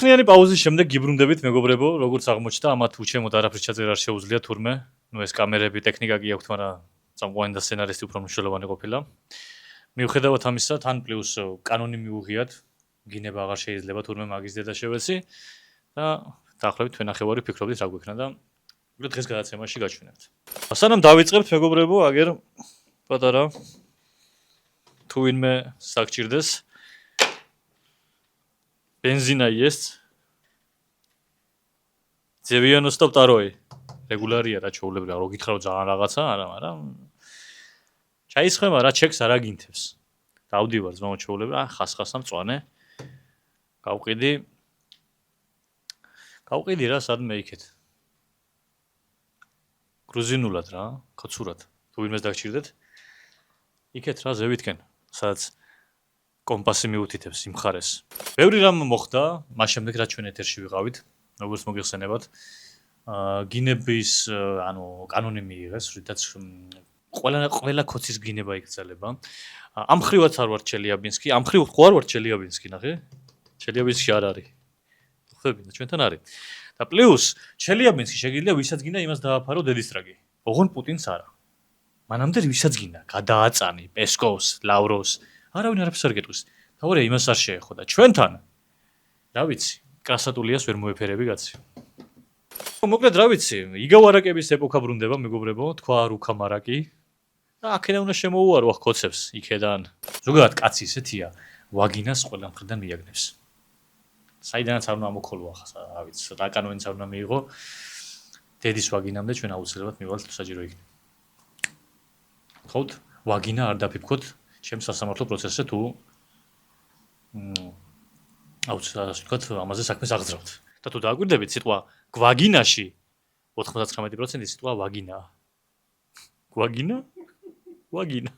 ხნიანი პაუზის შემდეგ გიბრუნდებით მეგობრებო, როგორც აღმოჩნდა, ამათ უჩემოდ არაფრის ჩაწერა არ შეუძლია თურმე. ნუ ეს კამერები, ტექნიკა კი აქვთ, მაგრამ წამყვანი და სცენარისტი უფრო მნიშვნელოვანი ყოფილა. მიუხედავად ამისა, თან პლუს კანონი მიუღიათ, გინება აღარ შეიძლება თურმე მაგის დედა შევეცი და დაახლოებით თვენახევარი ფიქრობდით რა გვექნა და უბრალოდ დღეს გადაცემაში გაჩვენებთ. სანამ დავიწყებთ მეგობრებო, აგერ პატარა თუ ვინმე საგჭირდეს бензина есть. 92 რეგულარია რა ჩაულებრია, რო გითხრა რომ ძალიან რაღაცა, არა, მაგრამ ჩაისხება რა ჩეკს არ აგინთებს. დავდივარ ზმაო ჩაულებრია, ხასხასა მწვანე. გავყიდი რა სადმე იქეთ. გრუზინულად რა, კაცურად. თუ ვინმეს დაგჭირდეთ. იქეთ რა ზევითკენ, სადაც კომპასი მიუთითებს იმ ხარეს. ბევრი რამ მოხდა, მას შემდეგ რაც ჩვენ ეთერში ვიყავით, როგორც მოგიხსენებათ. გინების, კანონი მიიღეს, რითაც ყველა ქოცის გინება იკრძალება. ამ ხრივაც არ ვარ ჩელიაბინსკი, ამ ხრივ ხო არ ვარ ჩელიაბინსკი, ნახე? ჩელიაბინსკი არ არის. ხვდები, ჩვენთან არის. და პლუს ჩელიაბინსკი შეგიძლია ვისაც გინდა იმას დააფარო დედისტრაგი. ოღონ პუტინს არა. მანამდე ვისაც გინდა, გადააწანი პესკოვს, ლავროვს არავინ არაფერს არ გეტყვის. თავარია იმას არ შეეხო და ჩვენთან რა ვიცი, კრასატულიას ვერ მოეფერები კაცი. მოკლედ რა ვიცი, იგავარაკების ეპოქა ბრუნდება მეგობრებო, თქვა რუქამარაკი და აქედან უნდა შემოუარო ახ კოცებს იქედან. ზოგადად კაცი ესეთია, ვაგინას ყველა მხრიდან მიაგნებს. საიდანაც არ უნდა ამოქოლო ახლა, რა ვიცი, რა კანონიც არ უნდა მიიღო. დედის ვაგინამდე ჩვენ აუცილებლად მივალთ საჭირო იქნება. ხოთ, ვაგინა არ დაფიქროთ ჩემს სასამართლო პროცესზე თუ აუცილებლად ამაზე საქმეს აღძრავთ. და თუ დააკვირდებით სიტყვა გვაგინაში 99% სიტყვა ვაგინაა. გვაგინა? ვაგინა.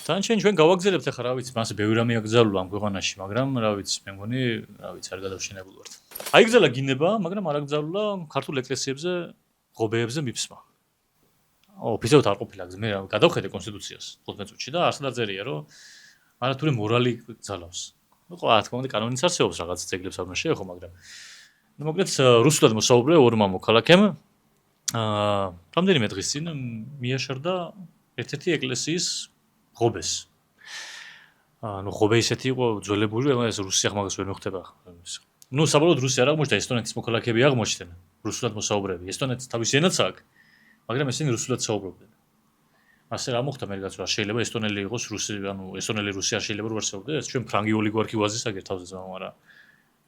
თან ჩვენ გავაგზავნებთ ახლა რა ვიცი, მას ბევრი რამე აკრძალულა ამ ქვეყანაში, მაგრამ რა ვიცი, მე მგონი, რა ვიცი, არ გადავშენებულ ვართ. აიგზალა გინება, მაგრამ არ აკრძალულა ქართულ ეკლესიებზე, ღობეებზე მიფსმა. ოფიციალურად არ ყოფილა გზა, მე გადავხედე კონსტიტუციას 15 წუთში და არსად აწერია, რომ არათუ მორალი გძალავს. ნუ რა თქმა უნდა, კანონიც არსებობს, რაღაც ძეგლებს არ უნდა შეეხო, მაგრამ ნუ მოკლედ რუსულად მოსაუბრე ორმა მოქალაქემ რამდენიმე დღის წინ მიაშორდა ერთ-ერთი ეკლესიის ღობეს. ნუ ღობე ისეთი იყო ძველებული, ეს რუსი ახ მაგას ვერ მეხდება. ნუ საბოლოოდ რუსი არ აღმოჩნდა, ესტონეთის მოქალაქეები აღმოჩნდნენ, რუსულად მოსაუბრეები. ესტონეთს თავისი ენაც აქვს, მაგრამ ესენი რუსულად საუბრობდნენ. ასე რა მოხდა მე რაღაც რა შეიძლება ესტონელი იყოს რუსი, ესტონელი რუსი არ შეიძლება რომ არსებობდეს, ჩვენ ფრანგი ოლიგარქი ვაზის აგერ თავზე ზამა, მაგრამ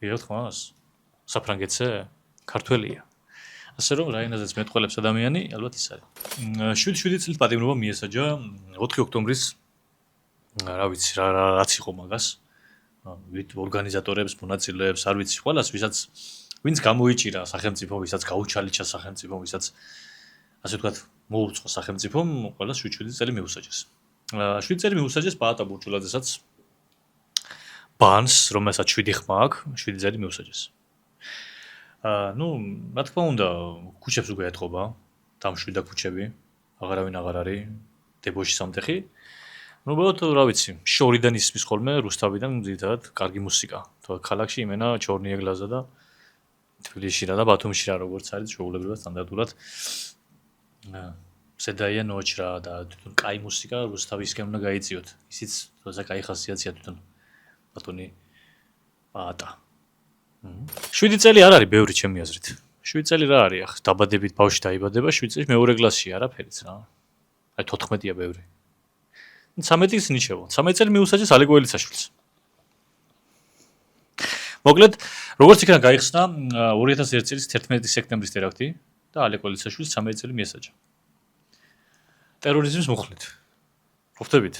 ვიღებთ ხმას? საფრანგეთზე ქართველია. ასე რომ რაინაზეც მეტყველებს ადამიანი, ალბათ ის არის. 7 წლის პატიმრობა მიესაჯა 4 ოქტომბრის რა ვიცი, რაც იყო მაგას. ორგანიზატორებს, მონაწილეებს, არ ვიცი, ყველას, ვინც გამოიჭირა სახელმწიფო, ვისაც გაუჩალიჩა სახელმწიფო, ვისაც ასე ვთქვათ, მოუწყო სახელმწიფომ, ყველას 7 წელი მიუსაჯეს. 7 წელი მიუსაჯეს პაატა ბურჭულაძესაც ბანს, რომელსაც 7 ხმა აქვს, 7 წელი მიუსაჯეს. ნუ, რა თქმა უნდა, ქუჩებს უკვე ეთყობა, დამშვიდა ქუჩები, აღარავინ აღარ არის, დებოში სამტეხი. ნუ უბრალოდ რა ვიცი, შორიდან ისმის ხოლმე რუსთავიდან ძირითადად კარგი მუსიკა. თუ ქალაქში იმენა ჩორნიეგლაზა და თბილისში და ბათუმში რა როგორც არის შეუულებრივად სტანდარტულად სედაია ნოჩ რა და თვითონ კაი მუსიკა რუსთავისკენ უნდა გაიწიოთ. ისიც თორსა კაი ხასიათია თვითონ ბატონი პაატა. 7 წელი არ არის ბევრი ჩემი აზრით. 7 წელი რა არის ახ დაბადებით ბავშვი დაიბადება 7 წელი მეორე კლასში არაფერიც რა. აი 14-ია ბევრი. 13-ის ნიშნავ. 13 წელი მიუსაჯეს ალეკო ელიცაშვილს. მოკლედ, როგორც იქნა გაიხსნა 2001 წლის 11 სექტემბრის ტერაქტი და ალეკო ელიცაშვილს 13 წელი მიესაჯა. ტერორიზმის მუხლით. ხვდებით.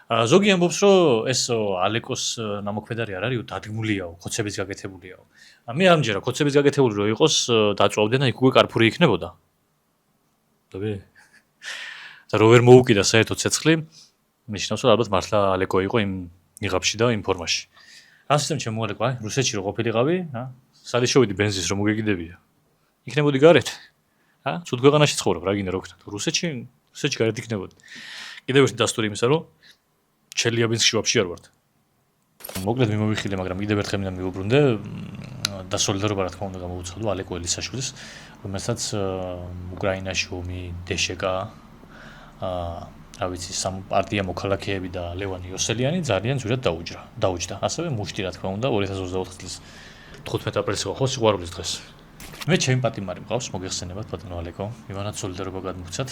ზოგი ამბობს, რომ ეს ალეკოს ნამოქმედარი არ არისო, დადგმულიაო, ხოცების გაკეთებულიაო. მე არ მჯერა, ხოცების გაკეთებული რო იყოს, დაწვავდნენ, აი უკვე კარფური იქნებოდა. ხვდები? და რო ვერ მოუკიდა საერთოდ ცეცხლი, ნიშნავს, რომ ალბათ მართლა ალეკო იყო იმ ნიღაბში და იმ ფორმაში. რა სისტემ შემოალეკო, აი, რუსეთში რო ყოფილიყავი, სადი შევიდი ბენზინს რომ მოგეკიდებია. იქნებოდი გარეთ. ცუდ ქვეყანაში ცხოვრობ, რა გინდა რო ვქნათ. რუსეთში გარეთ იქნებოდი. კიდევ ერთი დასტური იმისა, რომ ჩელიაბინსკში ვაფშე არ ვართ. მოკლედ მიმოვიხილე, მაგრამ კიდევ ერთხელ მინდა მივუბრუნდე და სოლიდარობა რა თქმა უნდა გამოვუცხადო ალეკო ელისაშვილის, რომელსაც უკრაინაში ომი დეშეკა რა ვიცი, პარტია მოქალაქეები და ლევან იოსელიანი ძალიან ძვირად დაუჯდა. ასევე მუშტი რა თქმა უნდა 2024 წლის 15 აპრილს იყო ხო სიყვარულის დღეს. მე ჩემი პატიმარი მყავს, მოგეხსენებათ ბატონო ალეკო, იმანაც სოლიდარობა გადმოგცათ.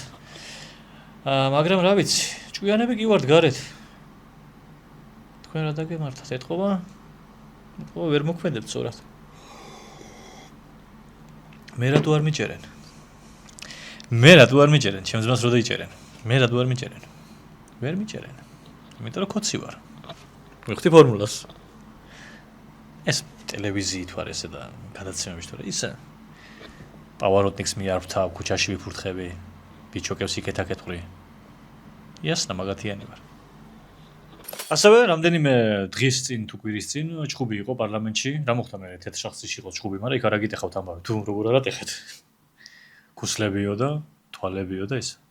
მაგრამ რა ვიცი, ჭკვიანები კი ვართ გარეთ. თქვენ რა დაგემართათ ეთყობა? ვერ მოქმედებთ სწორად. მე რატო არ მიჭერენ? ჩემს ძმას რო დაიჭერენ. მე რატო არ მიჭერენ? ვერ მიჭერენ. იმიტომ რომ კოცი ვარ. მიხდი ფორმულას. ეს ტელევიზიით ვარ ესე და გადაცემებში თორე ისე. პავაროტნიკს მიარვთა, ქუჩაში ვიფურთხები, ბიჭოკებს იქეთ-აქეთ ვყრი. იასნა მაგათიანი ვარ. ასევე რამდენიმე დღის წინ თუ კვირის წინ ჭხუბი იყო პარლამენტში. რა მოხდა მე თეთრშახცში იყო ჭხუბი, მაგრამ იქ არ აგიტეხავთ ამბავი. თუ როგორ არ ატეხეთ? ქუსლებიო და თვალებიო და ის.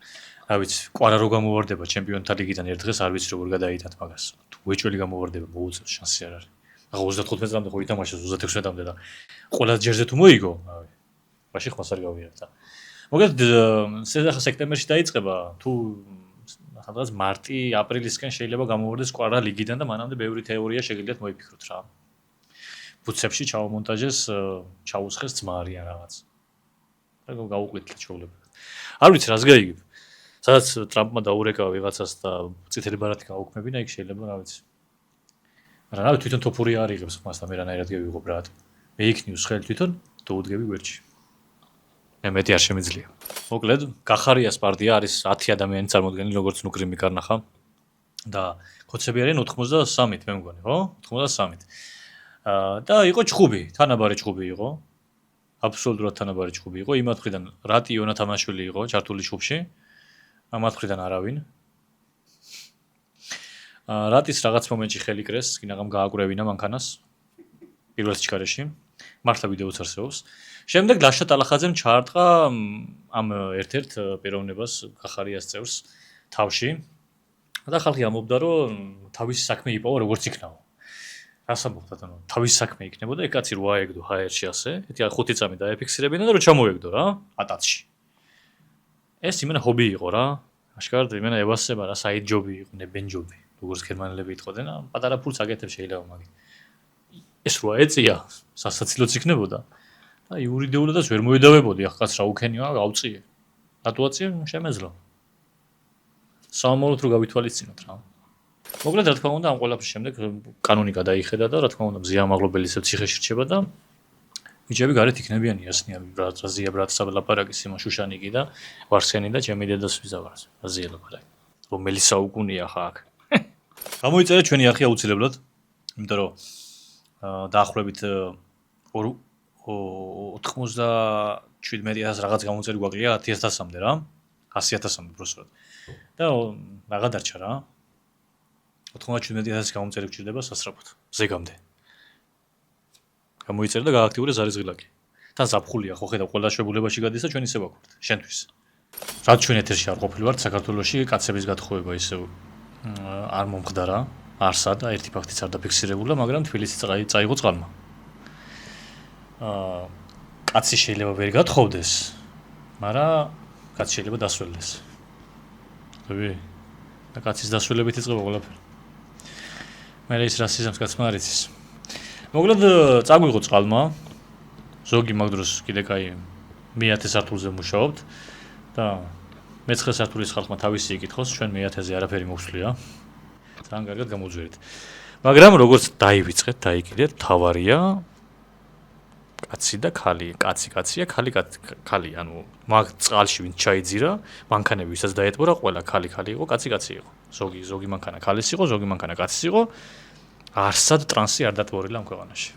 რა ვიცი, კვარა რო გამოვარდება ჩემპიონთა ლიგიდან ერთ დღეს არ ვიცი როგორ გადაიტანთ მაგას. თუ უეჭველი გამოვარდება, მოუწევს შანსი არ არის. ახლა 35 წლამდე ხო ითამაშეს 26 წლამდე და ყველა ჯერზე თუ მოიგო, რავი. მაშინ ხმას არ გავიარეთ და. მოკლედ სექტემბერში დაიწყება, თუ სადღაც მარტი, აპრილისკენ შეიძლება გამოვარდეს კვარა ლიგიდან და მანამდე ბევრი თეორია შეგიძლიათ მოიფიქროთ რა. ბუცებში ჩაუმონტაჟეს, ჩაუსხეს ძმარი ან რაღაც. და გაუყვითლეთ ჩვეულებრივ. არ ვიცი რას გაიგებ. სადაც ტრამპმა დაურეკა ვიღაცას და წითელი ბარათი გაუქმებინა, იქ შეიძლება რა ვიცი. მაგრამ რა თვითონ თოფური არ იღებს ხმას და მე რანაირად გევიღობ რა. მე იქნიუს ხელი თვითონ დაუდგები გვერდში. მე მეტი არ შემიძლია. მოკლედ, გახარიას პარტია არის 10 ადამიანი წარმოდგენილი, როგორც ნუკრიმი კარნახა და ხოცები არიან 93 მე მგონი, ხო? 93. და იყო ჭხუბი, თანაბარი ჭხუბი იყო. აბსოლუტურად თანაბარი ჭხუბი იყო. იმათ მხრიდან რატი იონათამაშვილი იყო ჩართული ჭხუბში. ამათ მხრიდან არავინ. რატის რაღაც მომენტში ხელი კრეს, კინაღამ გააკვრევინა მანქანას. პირველ სიჩქარეში. მართლა ვიდეოც არსებობს. შემდეგ ლაშა ტალახაძემ ჩაარტყა ამ ერთ-ერთ პიროვნებას გახარიას წევრს თავში და ხალხი ამბობდა რომ თავისი საქმე იპოვა როგორც იქნაო. რას ამბობთ ანუ თავისი საქმე იქნებოდა, ეგ კაცი რო აეგდო HR-ში ასე, ეთი 5 წამი დაეფიქსირებინა და რო ჩამოეგდო რა, ატაცში. ეს იმენა ჰობი იყო რა. აშკარად იმენა ევასება რა, საიდ ჯობი იყო, ნებენ ჯობი, როგორც გერმანელები იტყოდნენ, პატარა ფულს აკეთებ შეიძლება მაგით. ეს რო აეწია, სასაცილოც იქნებოდა. და იურიდიულადაც ვერ მოედავებოდი, ახ კაც რა უქენია, გავწიე. რატო აწიე? შემეძლო. სამომავლოდ რო გავითვალისწინოთ რა. მოკლედ რა თქმა უნდა, ამ ყველაფრის შემდეგ კანონი გადაიხედა და რა თქმა უნდა, მზია ამაღლობელისებ ციხეში რჩება და ბიჭები გარეთ იქნებიან იასნიავი, რაზია ბრატსა ლაპარაკი სიმონ შუშანიკი და ვარსენი და ჩემი დედას ვიზავარს. რაზია ლაპარაკი. რომელი საუკუნეა ხა აქ. გამოიწერა ჩვენი არხი აუცილებლად, იმიტომ რომ დაახლოებით 97.000 რაღაც გამოწერი გვაკლია 10.000-მდე რა. 100.000-მდე პროსტად. და რაღა დარჩა რა. 97.000 გამოწერი გვჭირდება სასწრაფოდ. ზეგამდე. გამოიწერა და გააქტიურა ზარიზღილაკი. თან ზაფხულია ხო ხედავ ყველა შეგულებაში გადის და ჩვენ ისე ვაქვთ შენთვის. რაც ჩვენ ეთერში არ ყოფილვართ საქართველოში კაცების გათხოვება ისე არ მომხდარა, არსა და ერთი ფაქტიც არ დაფიქსირებულა, მაგრამ თბილისი წაიღო წყალმა. კაცი შეიძლება ვერ გათხოვდეს, მაგრამ კაცი შეიძლება დასველდეს. ხები? და კაცის დასველებით იწყება ყველაფერი. მე ის რასიზმს კაცმა არ იცის. მოკლედ წაგვიღო წყალმა. ზოგი მაგ დროს კიდე კაი მე-10 სართულზე მუშაობთ და მე-9 სართულის ხალხმა თავისი იკითხოს, ჩვენ მე-10-ზე არაფერი მოგვსვლია. ძალიან კარგად გამოძვერეთ. მაგრამ როგორც დაივიწყეთ, დაიკიდეთ, თავარია კაცი და ქალი, კაცია, ქალი, ანუ მაგ წყალში ვინც ჩაიძირა, მანქანები ვისაც დაეტბორა, ყველა ქალი იყო, კაცი იყო. ზოგი მანქანა ქალის იყო, ზოგი მანქანა კაცის იყო. არსად ტრანსი არ დატბორილა ამ ქვეყანაში.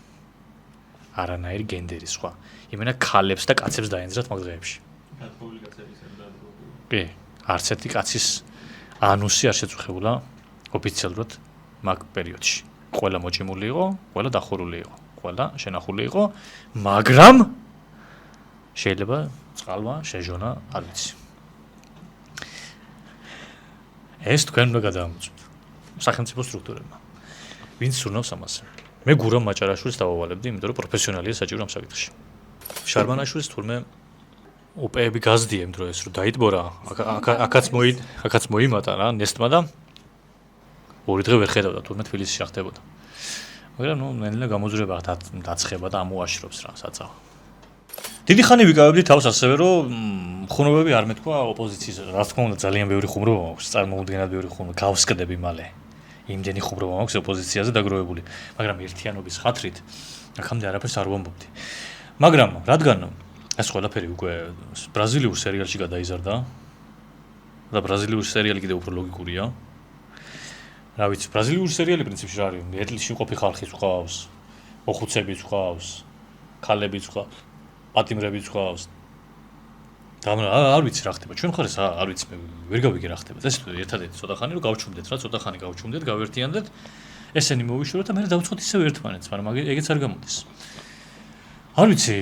არანაირი გენდერი სხვა. იმენა ქალებს და კაცებს დაენძრათ მაგ დღეებში. დატბორილი კაცების არ დატბორილი. კი, არც ერთი კაცის ანუსი არ შეწუხებულა ოფიციალურად მაგ პერიოდში. ყველა მოჭიმული იყო, ყველა დახურული იყო. ყველა შენახული იყო, მაგრამ შეიძლება წყალმა შეჟონა, არ ვიცი. ეს თქვენ უნდა გადაამოწმოთ სახელმწიფო სტრუქტურებმა. ვინც სურნავს ამას. მე გურამ მაჭარაშვილს დავავალებდი, იმიტომ რომ პროფესიონალია საჭირო ამ საკითხში. შარბანაშვილს თურმე ოპეები გაზდია იმ დროს რომ დაიტბორა, აქაც მოიმატა რა ნესტმა და ორი დღე ვერ ხედავდა თურმე თბილისში ხდებოდა. მაგრამ ნუ ნელა გამოძრება დაცხება და ამოაშრობს რა საწავ. დიდი ხანი ვიკავებდი თავს ასევე რომ ხუმრობები არ მეთქვა ოპოზიციის რა თქმა უნდა ძალიან ბევრი ხუმრობა აქვს წარმოუდგენად ბევრი ხუმრობა გავსკდები მალე იმდენი ხუმრობა აქვს ოპოზიციაზე დაგროვებული მაგრამ ერთიანობის ხათრით აქამდე არაფერს არ ვამბობდი მაგრამ რადგან ეს ყველაფერი უკვე ბრაზილიურ სერიალში გადაიზარდა და ბრაზილიური სერიალი კიდევ უფრო ლოგიკურია რა ვიცი ბრაზილიური სერიალი პრინციპში რა არის ეტლისში მყოფი ხალხიც ყავს ოხუცებიც ყავს ქალებიც ყავს პატიმრებიც ყავს და არ ვიცი რა ხდება ჩვენ ხარეს არ ვიცი მე ვერ გავიგე რა ხდება ეს ერთადერთი ცოტა ხანი რომ გავჩუმდეთ რა ცოტა ხანი გავჩუმდეთ გავერთიანდეთ ესენი მოვიშოროთ და მე დავწყვეტ ისევ ერთმანეთს მაგრამ ეგეც არ გამოდის არ ვიცი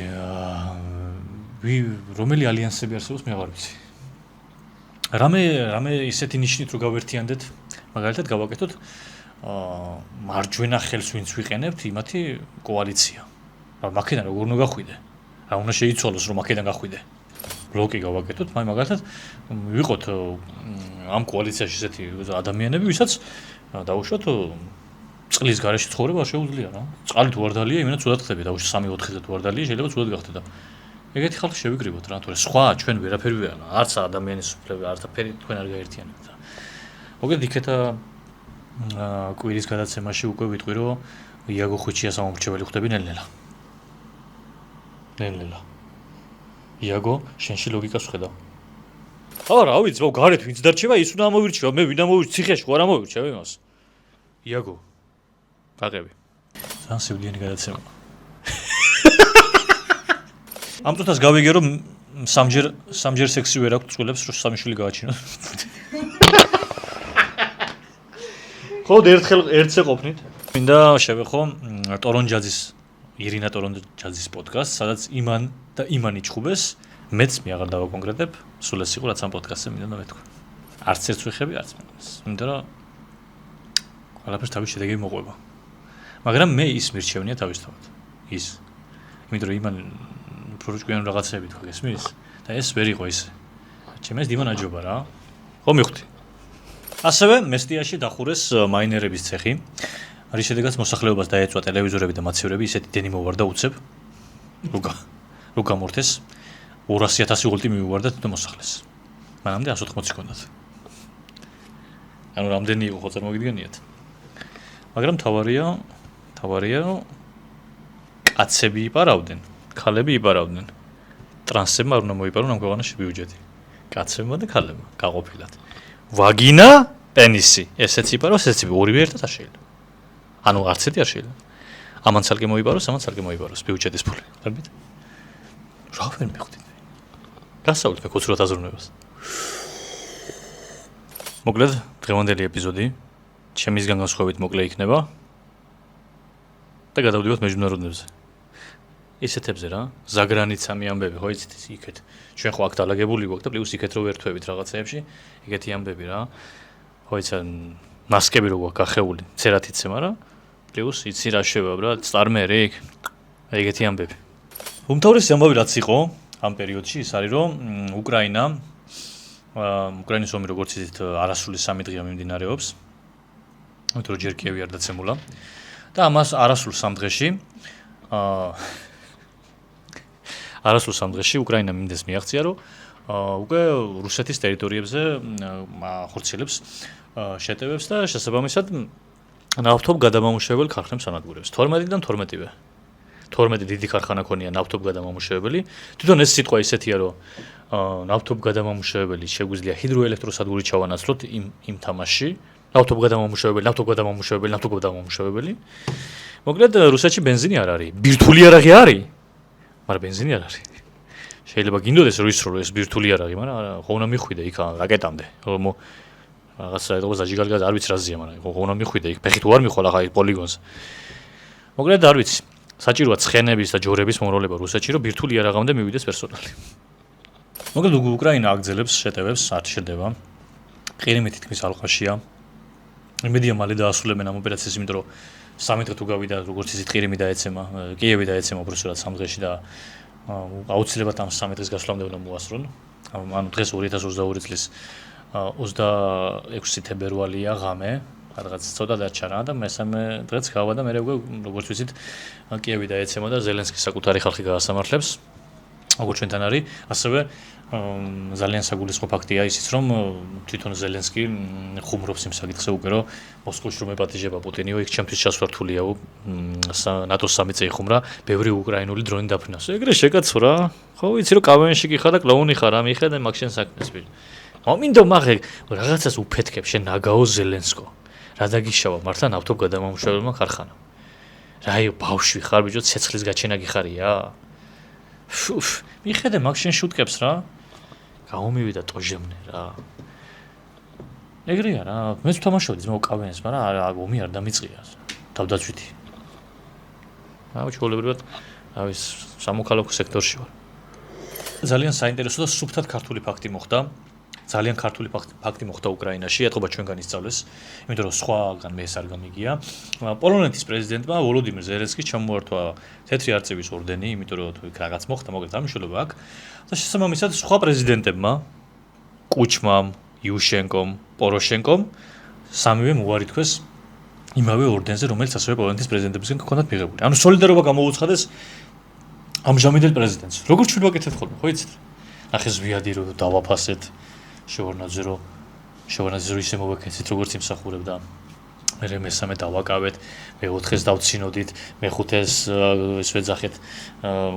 რომელი ალიანსები არსებობს მე აღარ ვიცი რამე ისეთი ნიშნით რომ გავერთიანდეთ მაგალითად გავაკეთოთ მარჯვენა ხელს ვინც ვიყენებთ იმათი კოალიცია რა მაქედან როგორ უნდა გახვიდე რა უნდა შეიცვალოს რომ აქედან გახვიდე ბლოკი გავაკეთოთ მაგალითად ვიყოთ ამ კოალიციაში ესეთი ადამიანები ვისაც დაუშვათ წყლის გარეშე ცხოვრება შეუძლია რა წყალი თუ არ დალია იმენა ცუდად ხდება დაუშვათ 3-4 თუ არ დალია შეიძლება ცუდად გახდე და ეგეთი ხალხი შევიკრიბოთ რა თორე სხვა ჩვენ ვერაფერი ვიყავ არც ადამიანის უფლება არც თქვენ არ გაერთიანებთ მოგეთ იქეთა კვირის გადაცემაში უკვე ვიტყვი რომ იაგო ხვიჩიას ამომრჩეველი ხვდები ნელ-ნელა იაგო შენში ლოგიკას ვხედავ არა ვიცი მო გარეთ ვინც დარჩება ის უნდა ამოვირჩევა მე ვინ ამოვირჩ ციხეში ხო არ ამოვირჩევ იმას იაგო გაყევი ძალიან სევდიანი გადაცემა ამ წუთას გავიგე რომ სამჯერ სექსი ვერ აქვს წყვილებს რომ სამი შვილი გააჩინოს ხო ერთზე ყოფნით მინდა შევეხო ტორონჯაძის ირინა ტორონჯაძის პოდკასტს სადაც იმან და იმანი ჩხუბეს მეც მე აღარ დავაკონკრეტებ სულ ეს იყო რაც ამ პოდკასტზე მინდა მეთქვა არც ერთს ვიხები არც მაგას იმიტომ რომ ყველაფერს თავის შედეგები მოყვება მაგრამ მე ის მირჩევნია თავისთავად ის იმიტომ რომ იმან პროჭკვიან რაღაცები თქვა გესმის და ეს ვერ იყო ისე ჩემს დიმან აჯობა რა ხო მივხვდი ასევე მესტიაში დახურეს მაინერების ცეხი რის შედეგად მოსახლეობას დაეწვა ტელევიზორები და მაცევრები ისეთი დენი მოვარდა უცებ რო გამორთეს 200,000 ვოლტი მივუვარდა თვითონ მოსახლეს მანამდე 180 ჰქონდათ ანუ რამდენი იყო ხო წარმოგიდგენიათ მაგრამ თავარია კაცები იპარავდნენ ქალები იპარავდნენ ტრანსებმა არ უნდა მოიპარონ ამ ქვეყანაში ბიუჯეტი კაცებმა და ქალებმა გაყოფილად ვაგინა პენისი ესეც იპარავს ესეც ორივე ერთად არ შეიძლება ანუ არც ერთი არ შეიძლება ამან ცალკე მოიპაროს ბიუჯეტის ფული ხარბით რა ვერ მივხვდით გასავლთ მე კოცურად აზროვნებას მოკლედ დღევანდელი ეპიზოდი ჩემისგან განსხვავებით მოკლე იქნება და გადავდივართ მეჯნურობებზე ისეთებზე რა ზაგრანიცამი ამბები ხო იცით იქეთ ჩვენ ხო აქ დალაგებული გვაქვს და პლუს იქეთ რო ვერთვებით რაღაცეებში ეგეთი ამბები რა ხო იცი მასკები რო გვაქვს გახეული ცერათ იცე მაგრამ პლუს იცი რა შევა რა სტარმერი ეგეთი ამბები უმთავრესი ამბავი რაც იყო ამ პერიოდში ის არის რომ უკრაინის ომი როგორც იცით არასრული 3 დღეა მიმდინარეობს იმიტომ რომ ჯერ კიევი არ დაცემულა და ამას არასრულ 3 დღეში უკრაინა მინდეს მიაღწია რომ უკვე რუსეთის ტერიტორიებზე ხორციელებს შეტევებს და შესაბამისად ნავთობ გადამამუშავებელ ქარხნებს ანადგურებს 12-დან 12-ვე 12 დიდი ქარხანა ქონია ნავთობ გადამამუშავებელი თვითონ ეს სიტყვა ისეთია რომ ნავთობ გადამამუშავებელი შეგვიძლია ჰიდროელექტროსადგური ჩავანაცვლოთ იმ თამაში ნავთობ გადამამუშავებელი მოკლედ რუსეთში ბენზინი არ არის ბირთვული არაღი არის მაგრამ ბენზინი არ არის შეიძლება გინდოდეს რომ ისრო ეს ბირთვული არაღი მაგრამ ხო უნდა მიხვიდე იქ რაკეტამდე რომ რაღაცა ეთქოს აჯიგალგად არ ვიცი რაზეა მაგრამ ხო უნდა მიხვიდე იქ ფეხით უარ მიხვალ ახლა პოლიგონზე მოკლედ არ ვიცი საჭიროა ცხენების და ჯორების მომრავლება რუსეთში რომ ბირთვული არაღამდე მივიდეს პერსონალი მოკლედ უკრაინა აგრძელებს შეტევებს არ შედება ყირიმეთი თქმის ალყაშია იმედია მალე დაასრულებენ ამ ოპერაციას იმიტომ რომ 3 დღე თუ გავიდა, როგორც იცით, ყირიმი დაეცემა, კიევი დაეცემა უბრალოდ 3 დღეში და აუცილებლად ამ 3 დღის გასვლამდე უნდა მოასწრონ. ანუ დღეს 2022 წლის 26 თებერვალია ღამე, რაღაც ცოტა დარჩა რა და მესამე დღეც გავა და მე როგორც ვიცით, კიევი დაეცემა და ზელენსკი საკუთარი ხალხი გაასამართლებს. როგორც ჩვენთან არის, ასევე ძალიან საგულისხმო ფაქტია ისიც, რომ თვითონ ზელენსკი ხუმრობს იმ საკითხზე უკვე, რომ მოსკოვში რომ ეპატიჟება პუტინიო, იქ ჩემთვის ჩასვართულიაო ნატოს სამი წელი ხუმრა, ბევრი უკრაინული დრონი დაფრინავს. ეგრე შეკაცო რა. ხო, ვიცი რომ კავენში კი ხარ და კლაუნი ხარ, რა მიხედე მაგ შენ საქმეს ვილი. მომინდო მაგ რაღაცას უფეთქებ შენ ნაგაო ზელენსკო. რა დაგიშავა მართლა ნავთობ გადამამუშავებელმა ქარხანამ. რაი ბავშვი ხარ ბიჭო, ცეცხლის გაჩენა გიხარია? მიხედე მაგ შენ შუტკებს რა. გაომივიდა ტოჟემნე რა. ეგრეა რა, მეც ვთამაშობდი ძმაო კავენს, მაგრამ არა ომი არ დამიწყია. თავდაცვითი. რა ჩოლებრივად, ავის სამოქალაქო სექტორში ვარ. ძალიან საინტერესო და სუფთად ქართული ფაქტი მოხდა. ძალიან ქართული ფაქტი მოხდა უკრაინაში, ეთყობა ჩვენგან ისწავლეს, იმიტომ რომ სხვაგან მე ეს არ გამიგია. პოლონეთის პრეზიდენტმა ვოლოდიმირ ზელენსკის ჩამოართვა თეთრი არწივის ორდენი, იმიტომ რომ თუ იქ რაღაც მოხდა, მოგეთ ამიშულება აქ. და შესაბამისად სხვა პრეზიდენტებმა, კუჩმამ, იუშენკომ, პოროშენკომ სამივე უარი თქვეს იმავე ორდენზე, რომელიც ასევე პოლონეთის პრეზიდენტებისგან ჰქონდათ მიღებული. ანუ სოლიდარობა გამოუცხადეს ამჟამინდელ პრეზიდენტს. როგორც ჩვენ ვაკეთებთ ხოლმე, ხო იცით? ნახე ზვიადი რომ დავაფასეთ. შევარნაძე რომ ისე მოვეკეთეთ როგორც იმსახურებდა. მე მესამე დავაკავეთ, მე-4-ს დავცინოდით, მე-5-ს ეს ვეძახეთ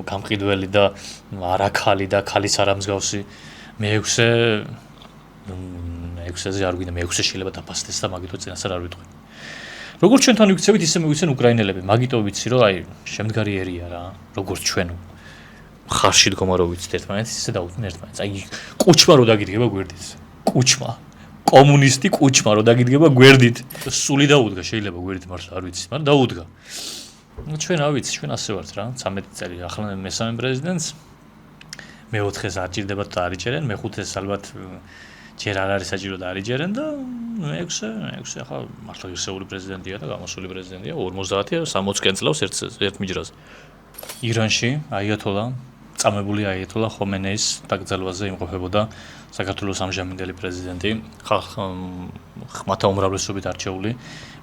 გამყიდველი და არაქალი და ქალის არამსგავსი. მე-6-ზე არ გვინდა, მე-6-ზე შეიძლება დაფასდეს და მაგითო წინასწარ არ ვიტყვი. როგორც ჩვენთან ვიქცევით, ისე მივიქცენ უკრაინელები. მაგიტო ვიცი რომ აი შემდგარი ერია რა, როგორც ჩვენ ხარში დგომა რო ვიცით ერთმანეთს, ისე დაუდგნენ ერთმანეთს. აი კუჩმა რო დაგიდგება გვერდით. კუჩმა. კომუნისტი კუჩმა რო დაგიდგება გვერდით. სული დაუდგა, შეიძლება გვერდით მართლა არ ვიცი, მაგრამ დაუდგა. ჩვენ რა ვიცი, ჩვენ ასე ვართ რა, 13 წელი ახლა მესამე პრეზიდენტს. მე-4-ს არ ჭირდებათ და არიჯერენ, მე-5-ს ალბათ ჯერ არ არის საჭირო და არიჯერენ და მე-6 ახლა მართლა ღირსეული პრეზიდენტია და გამოსული პრეზიდენტია 50-ია 60-კენ წლავს ერთ მიჯრაზე. ირანში აიათოლა წამებული აიათოლა ხომენეის დაკრძალვაზე იმყოფებოდა საქართველოს ამჟამინდელი პრეზიდენტი, ხმათა უმრავლესობით არჩეული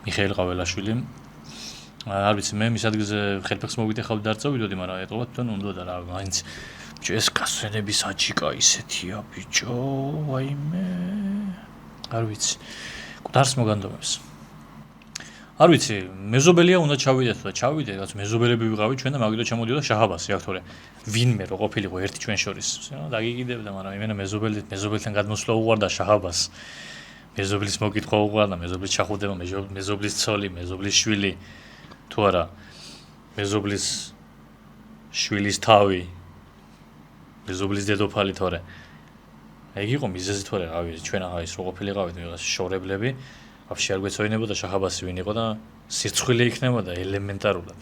მიხეილ ყაველაშვილი. არ ვიცი, მე მის ადგილზე ხელფეხს მოვიდეხავდი და არ წავიდოდი, მაგრამ ეტყობა თვითონ უნდოდა რა, მაინც ბიჭო ეს გასვენების აჯიკა ისეთია ბიჭო, ვაიმე. არ ვიცი. კუდარს მოგანდომებს. არ ვიცი, მეზობელია უნდა ჩავიდეთ და ჩავიდე, რაც მეზობელები ვიყავით ჩვენ და მაგიტო ჩამოდიოდა შაჰაბასი აქ თორე ვინმე რო ყოფილიყო ერთი ჩვენ შორის. დაგიგიდებდა, მაგრამ იმენა მეზობელთან გადმოსვლა უყვარდა შაჰაბას. მეზობლის მოკითხვა უყვარდა, მეზობლის ჩახუდება, მეზობლის ცოლი, მეზობლის შვილი. თუ არა, მეზობლის შვილის თავი. მეზობლის დედოფალი თორე. ეგ იყო მიზეზი თორე, რავი, ჩვენ აღარ ის რო ყოფილიყავით ვიღაც შორებლები. ვაფშე არ გვეცოდინებოდა შაჰაბასი ვინ იყო და სირცხვილი იქნებოდა ელემენტარულად.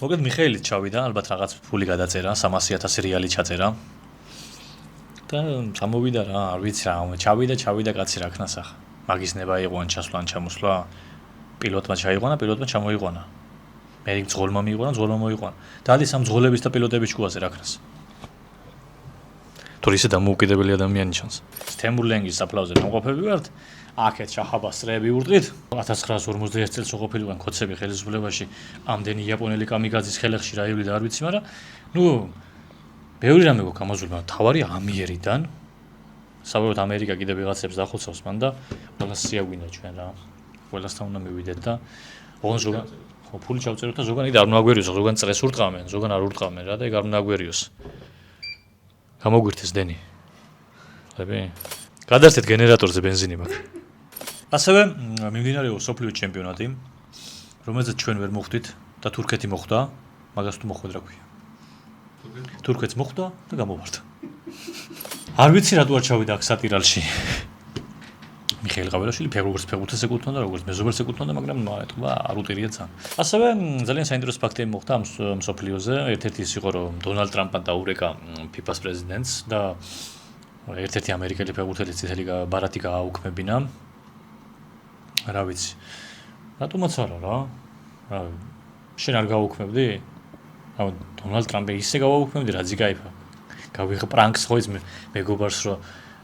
მოგეთ მიხეილით ჩავიდა, ალბათ რაღაც ფული გადაწერა, 300,000 რეალი ჩაწერა. და სამოვიდა რა, არ ვიცი რა, ჩავიდა კაცი რა ქნას ახლა. მაგის ნება იყო ან ჩასვლა ან ჩამოსვლა. პილოტმა ჩაიყვანა, პილოტმა ჩამოიყვანა. მე ძღოლმა მიიყვანა, ძღოლმა მოიყვანა. დადის ამ ძღოლების და პილოტების ჭკუაზე რა ქნას. თორე ისე დამოუკიდებელი ადამიანი ჩანს. თემურლენგის საფლავზე გამყოფები ვართ. აქეთ შაჰაბას წრეები ურტყით 1951 წელს ყოფილიყან ქოცები ხელისუფლებაში ამდენი იაპონელი კამიკაძის ხელეხში რა ივლიდა არ ვიცი, მაგრამ ბევრი რამე გვაქვს ამაზული, მაგრამ თავარი ამიერიდან საბოლოოდ ამერიკა კიდე ვიღაცებს დახოცავს მან და ყველას სიაგვინდა ჩვენ რა. ყველასთან უნდა მივიდეთ და ოღონდ ზოგან ხო ფული ჩავწეროთ და ზოგან არ უნდა აგვერიოს, ზოგან წრეს ურტყავენ, ზოგან არ ურტყავენ რა და ეგ არ უნდა აგვერიოს. გამოგვირთეს დენი. ხები? გადარჩეთ გენერატორზე ბენზინი მაქვს. ასევე მიმდინარეობს სოფლიო ჩემპიონატი, რომელზეც ჩვენ ვერ მოხვდით და თურქეთი მოხვდა, მაგას თუ მოხვდა რა ქვია. თურქეთს მოხვდა და გამოვარდა. არ ვიცი რატო არ ჩავიდა აქ სატირალში. მიხეილ ყაველაშვილი როგორც ფეხბურთელს ეკუთვნოდა, როგორც მეზობელს ეკუთვნოდა, მაგრამ ეტყობა არ უტირია ძალიან. ასევე ძალიან საინტერესო ფაქტები მოხდა ამ სოფლიოზე. ერთ-ერთი ის იყო, რომ დონალდ ტრამპმა დაურეკა FIFA-ს პრეზიდენტს და ერთ-ერთი ამერიკელი ფეხბურთელი წითელი ბარათი გააუქმებინა. რა ვიცი. რატომაც არა რა? რა შენ არ გავუქმებდი? აუ დონალდ ტრამპი ისე გავაუქმებდი რა ზიგაიფა. გავიღე პრანკს ხო ის მეგობარს რომ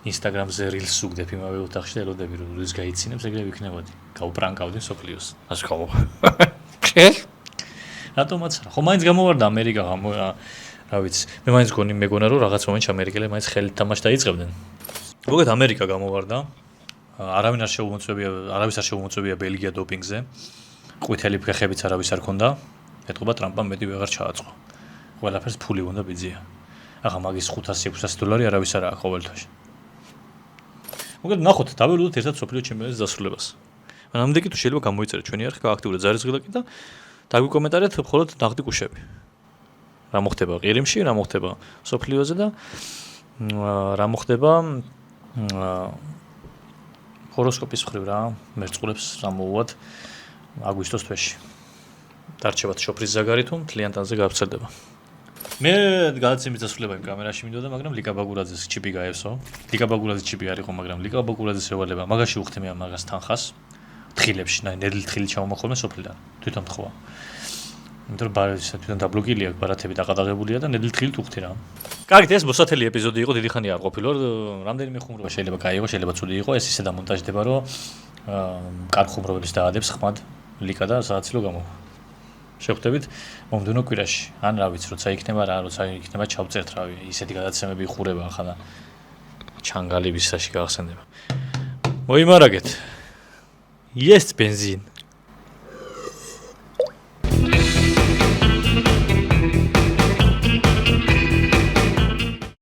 Instagram-ზე reels უგდებ იმავე ოთახში და ელოდები რომ ის გაიცინებს ეგრე ვიქნებოდი. გავუპრანკავდი სოფლიოს. ასე ხო. რატომაც არა? ხო მაინც გამოვარდა ამერიკა რა ვიცი. მე მაინც მეგონა რომ რაღაც მომენტში ამერიკელები მაინც ხელით თამაში დაიწყებდნენ. მოგეთ ამერიკა გამოვარდა. არავის არ შეუმოწმებია ბელგია დოპინგზე. ყვითელი ფეხებიც არავის არ ქონდა. ეთყობა ტრამპამ მეტი ვეღარ ჩააწყო. ყველაფერს ფული უნდა ბიძია. ახლა მაგის $500-600 არავის არ აქვს ყოველ თვეში. მოგეთ ნახოთ, დაველოდოთ ერთად სოფლიო ჩემპიონატის დასრულებას. მანამდე კი თუ შეიძლება გამოიწერეთ ჩვენი არხი, გააქტიურეთ ზარისღილაკი და დაგვიკომენტარეთ მხოლოდ ნაღდი გუშები. რა მოხდება ყირიმში, რა მოხდება სოფლიოზე და რა მოხდება ჰოროსკოპის მხრივ რა, მერწყულებს რა მოუვათ აგვისტოს თვეში. დარჩებათ შოფრის ზაგარი თუ მთლიან ტანზე გავრცელდება. მე გადაცემის დასრულება იმ კამერაში მინდოდა, მაგრამ ლიკა ბაგურაძეს ჩიპი გაევსო. ლიკა ბაგურაძის ჩიპი არ იყო, მაგრამ ლიკა ბაგურაძეს ევალება. მაგაში უხდი მე მაგას თანხას. თხილებში, ნედლი თხილი ჩავმოხოლმე სოფლიდან. თვითონ თხოვა. იმიტომ რომ თვითონ დაბლოკილია, ბარათები დაყადაღებულია და ნედლი თხილით უხდი რა. კარგით, ეს მოსათელი ეპიზოდი იყო, დიდი ხანი არ ყოფილიო. რამდენიმე ხუმრობა შეიძლება გაიგო, შეიძლება ცუდი იყო, ეს ისე დამონტაჟდება, რომ კარგ ხუმრობებს დაადებს ხმად ლიკა და საათილო გამო. შევხვდებით მომდევნო კვირაში. ან რა ვიცი, როცა იქნება რა, როცა იქნება ჩავწერთ რავი, ისეთი გადაცემები იხურება ახლა და ჩანგალი ვისაში გაახსენდება. მოიმარაგეთ. Есть бензин.